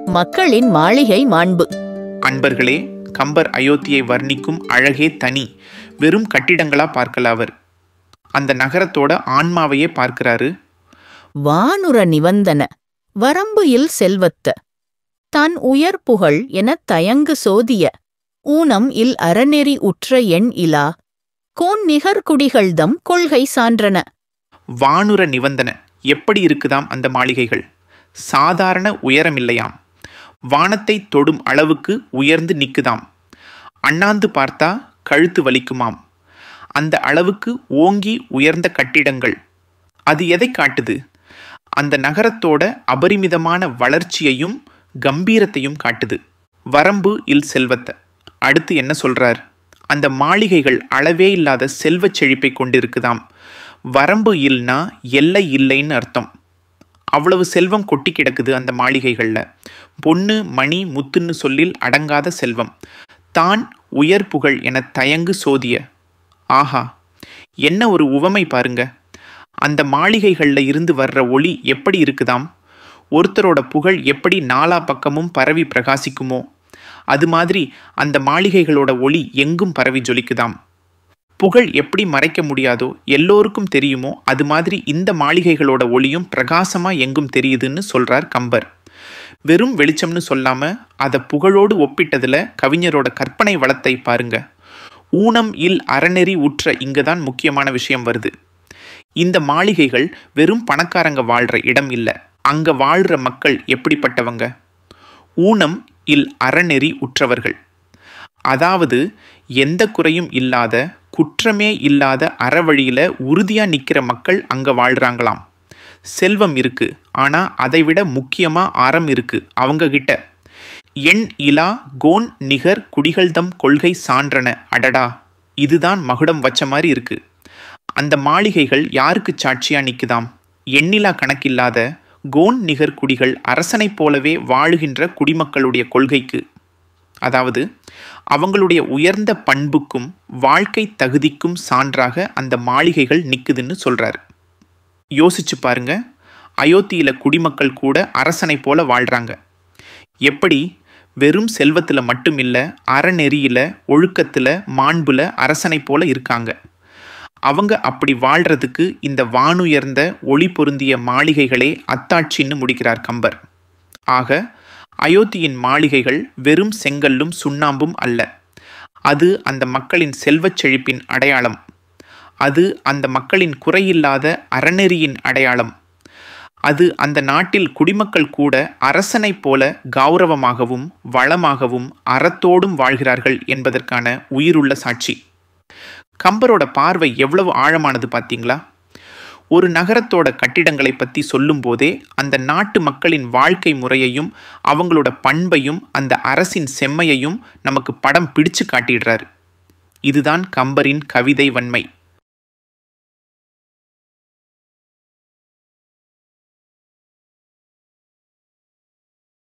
மக்களின் மாளிகை மாண்பு. அன்பர்களே, கம்பர் அயோத்தியை வர்ணிக்கும் அழகே தனி. வெறும் கட்டிடங்களா பார்க்கல, அவர் அந்த நகரத்தோட ஆன்மாவையே பார்க்கிறாரு. வானுர நிவந்தன வரம்பு இல் செல்வத்த தன் உயர் புகழ் எனத் தயங்கு சோதிய ஊனம் இல் அறநெறி உற்ற எண் இலா கோன் நிகர் குடிகள்தம் கொள்கை சான்றன. வானுர நிவந்தன எப்படி இருக்குதாம் அந்த மாளிகைகள்? சாதாரண உயரமில்லையாம், வானத்தை தொடும் அளவுக்கு உயர்ந்து நிக்குதாம். அண்ணாந்து பார்த்தா கழுத்து வலிக்குமாம். அந்த அளவுக்கு ஓங்கி உயர்ந்த கட்டிடங்கள். அது எதை காட்டுது? அந்த நகரத்தோட அபரிமிதமான வளர்ச்சியையும் கம்பீரத்தையும் காட்டுது. வரம்பு இல் செல்வத்தை அடுத்து என்ன சொல்றார்? அந்த மாளிகைகள் அளவே இல்லாத செல்வச் செழிப்பை கொண்டிருக்குதாம். வரம்பு இல்னா எல்லை இல்லைன்னு அர்த்தம். அவ்வளவு செல்வம் கொட்டி கிடக்குது அந்த மாளிகைகளில். பொண்ணு மணி முத்துன்னு சொல்லில் அடங்காத செல்வம். தான் உயர் புகழ் என தயங்கு சோதிய. ஆஹா, என்ன ஒரு உவமை பாருங்க! அந்த மாளிகைகளில் இருந்து வர்ற ஒளி எப்படி இருக்குதாம்? ஒருத்தரோட புகழ் எப்படி நாலா பக்கமும் பரவி பிரகாசிக்குமோ அது மாதிரி அந்த மாளிகைகளோட ஒளி எங்கும் பரவி ஜொலிக்குதாம். புகழ் எப்படி மறைக்க முடியாதோ, எல்லோருக்கும் தெரியுமோ, அது மாதிரி இந்த மாளிகைகளோட ஒளியும் பிரகாசமா எங்கும் தெரியுதுன்னு சொல்றார் கம்பர். வெறும் வெளிச்சம்னு சொல்லாம அதை புகழோடு ஒப்பிட்டதுல கவிஞரோட கற்பனை வளத்தை பாருங்க. ஊனம் இல் அறநெறி உற்ற இங்கதான் முக்கியமான விஷயம் வருது. இந்த மாளிகைகள் வெறும் பணக்காரங்க வாழ்ற இடம் இல்லை. அங்க வாழ்ற மக்கள் எப்படிப்பட்டவங்க? ஊனம் இல் அறநெறி உற்றவர்கள். அதாவது எந்த குறையும் இல்லாத, குற்றமே இல்லாத அறவழியில உறுதியா நிற்கிற மக்கள் அங்க வாழ்றாங்களாம். செல்வம் இருக்கு, ஆனா அதை விட முக்கியமா அறம் இருக்கு அவங்க கிட்ட. எண் இலா கோன் நிகர் குடிகள்தம் கொள்கை சான்றன. அடடா, இதுதான் மகுடம் வச்ச மாதிரி இருக்கு. அந்த மாளிகைகள் யாருக்கு சாட்சியா நிக்குதாம்? எண்ணிலா கணக்கில்லாத கோன் நிகர் குடிகள் அரசனைப் போலவே வாழுகின்ற குடிமக்களுடைய கொள்கைக்கு, அதாவது அவங்களுடைய உயர்ந்த பண்புக்கும் வாழ்க்கை தகுதிக்கும் சான்றாக அந்த மாளிகைகள் நிக்குதுன்னு சொல்றாரு. யோசிச்சு பாருங்க, அயோத்தியில குடிமக்கள் கூட அரசனை போல வாழ்றாங்க. எப்படி? வெறும் செல்வத்தில் மட்டும் இல்லை, அறநெறியில், ஒழுக்கத்தில், மாண்புல அரசனை போல இருக்காங்க. அவங்க அப்படி வாழ்றதுக்கு இந்த வானுயர்ந்த ஒளி பொருந்திய மாளிகைகளே அத்தாட்சின்னு முடிக்கிறார் கம்பர். ஆக அயோத்தியின் மாளிகைகள் வெறும் செங்கல்லும் சுண்ணாம்பும் அல்ல. அது அந்த மக்களின் செல்வச் செழிப்பின் அடையாளம். அது அந்த மக்களின் குறையில்லாத அறநெறியின் அடையாளம். அது அந்த நாட்டில் குடிமக்கள் கூட அரசனைப் போல கௌரவமாகவும் வளமாகவும் அறத்தோடும் வாழ்கிறார்கள் என்பதற்கான உயிருள்ள சாட்சி. கம்பரோட பார்வை எவ்வளவு ஆழமானது பார்த்தீங்களா? ஒரு நகரத்தோட கட்டிடங்களை பற்றி சொல்லும் போதே அந்த நாட்டு மக்களின் வாழ்க்கை முறையையும் அவங்களோட பண்பையும் அந்த அரசின் செம்மையையும் நமக்கு படம் பிடிச்சு காட்டிடுறாரு. இதுதான் கம்பரின் கவிதை வன்மை.